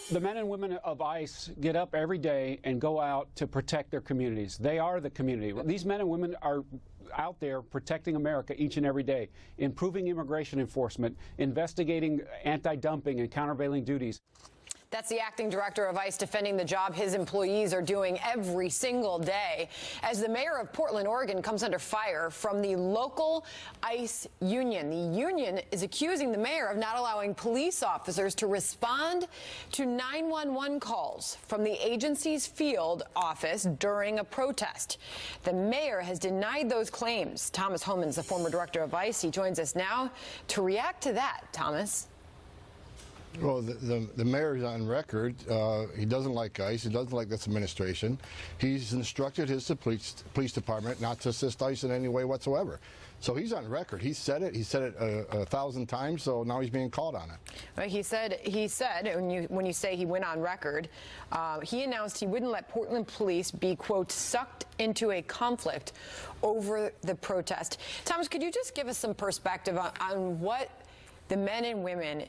The men and women of ICE get up every day and go out to protect their communities. They are the community. These men and women are out there protecting America each and every day, improving immigration enforcement, investigating anti-dumping and countervailing duties. That's the acting director of ICE defending the job his employees are doing every single day as the mayor of Portland, Oregon comes under fire from the local ICE union. The union is accusing the mayor of not allowing police officers to respond to 911 calls from the agency's field office during a protest. The mayor has denied those claims. Thomas Homan's the former director of ICE. He joins us now to react to that. Thomas. Well, the mayor is on record. He doesn't like ICE. He doesn't like this administration. He's instructed his police department not to assist ICE in any way whatsoever. So he's on record. He said it. He said it 1,000 times. So now he's being called on it. Right, he said when you say he went on record, he announced he wouldn't let Portland police be, quote, sucked into a conflict over the protest. Thomas, could you just give us some perspective on what the men and women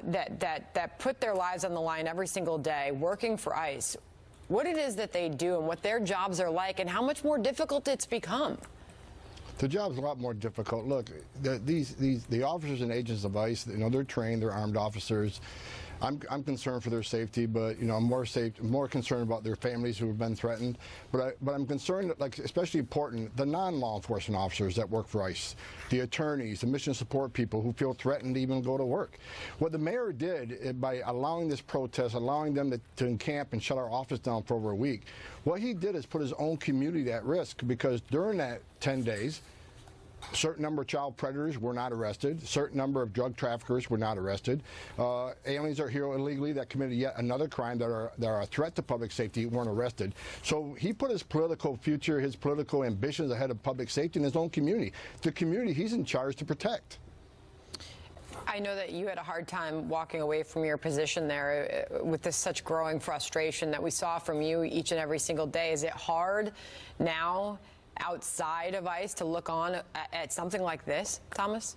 that put their lives on the line every single day working for ICE, what it is that they do and what their jobs are like and how much more difficult it's become? The job's a lot more difficult. Look, the officers and agents of ICE, they're trained, they're armed officers. I'm concerned for their safety, but I'm more concerned about their families who have been threatened. But I'm concerned that, like, especially important, the non-law enforcement officers that work for ICE, the attorneys, the mission support people who feel threatened to even go to work. What the mayor did by allowing this protest, allowing them to encamp and shut our office down for over a week, what he did is put his own community at risk, because during that 10 days, a certain number of child predators were not arrested. A certain number of drug traffickers were not arrested. Aliens that are here illegally that committed yet another crime that are a threat to public safety weren't arrested. So he put his political future, his political ambitions ahead of public safety in his own community. The community he's in charge to protect. I know that you had a hard time walking away from your position there with this such growing frustration that we saw from you each and every single day. Is it hard now, outside of ICE, to look on at something like this, Thomas?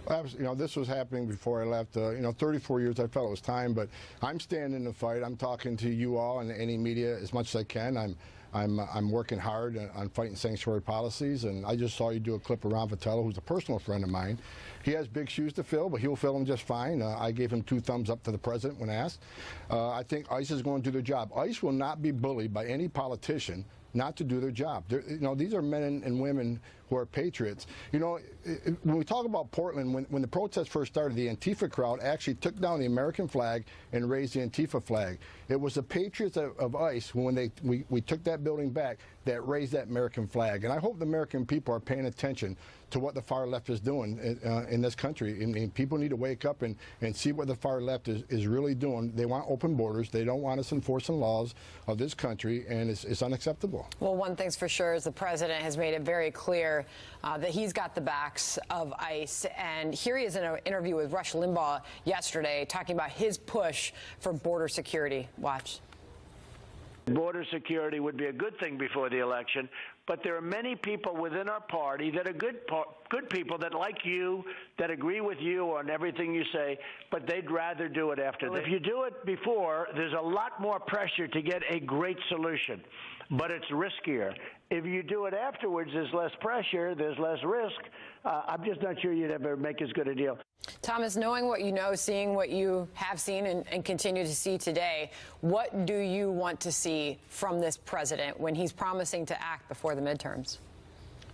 This was happening before I left. 34 years, I felt it was time, but I'm standing the fight. I'm talking to you all and any media as much as I can. I'm working hard on fighting sanctuary policies, and I just saw you do a clip of Ron Vitiello, who's a personal friend of mine. He has big shoes to fill, but he'll fill them just fine. I gave him 2 thumbs up to the president when asked. I think ICE is going to do their job. ICE will not be bullied by any politician not to do their job. These are men and women who are patriots. When we talk about Portland, when the protest first started, the Antifa crowd actually took down the American flag and raised the Antifa flag. It was the patriots of ICE, when we took that building back, that raised that American flag. And I hope the American people are paying attention to what the far left is doing in this country. And people need to wake up and see what the far left is really doing. They want open borders. They don't want us enforcing laws of this country, and it's unacceptable. Well, one thing's for sure is the president has made it very clear that he's got the backs of ICE. And here he is in an interview with Rush Limbaugh yesterday talking about his push for border security. Watch. Border security would be a good thing before the election, but there are many people within our party that are good people that like you, that agree with you on everything you say, but they'd rather do it after. If you do it before, there's a lot more pressure to get a great solution, but it's riskier. If you do it afterwards, there's less pressure, there's less risk. I'm just not sure you'd ever make as good a deal. Thomas, knowing what you know, seeing what you have seen and continue to see today, what do you want to see from this president when he's promising to act before the midterms?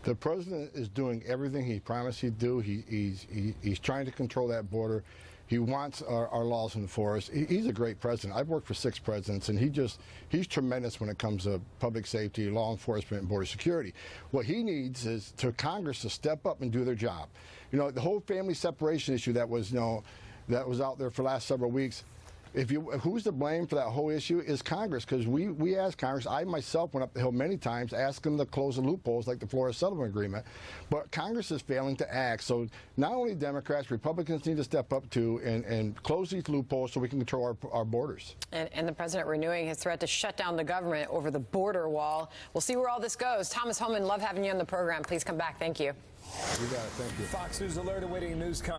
The president is doing everything he promised he'd do. He's trying to control that border. He wants our laws enforced. He's a great president. I've worked for 6 presidents, and he's tremendous when it comes to public safety, law enforcement, and border security. What he needs is Congress to step up and do their job. The whole family separation issue that was out there for the last several weeks. Who's to blame for that whole issue is Congress, because we asked Congress. I myself went up the hill many times asking them to close the loopholes like the Florida Settlement Agreement, but Congress is failing to act. So not only Democrats, Republicans need to step up too and close these loopholes so we can control our borders. And the president renewing his threat to shut down the government over the border wall. We'll see where all this goes. Thomas Homan, love having you on the program. Please come back. Thank you. You got it. Thank you. Fox News Alert awaiting news.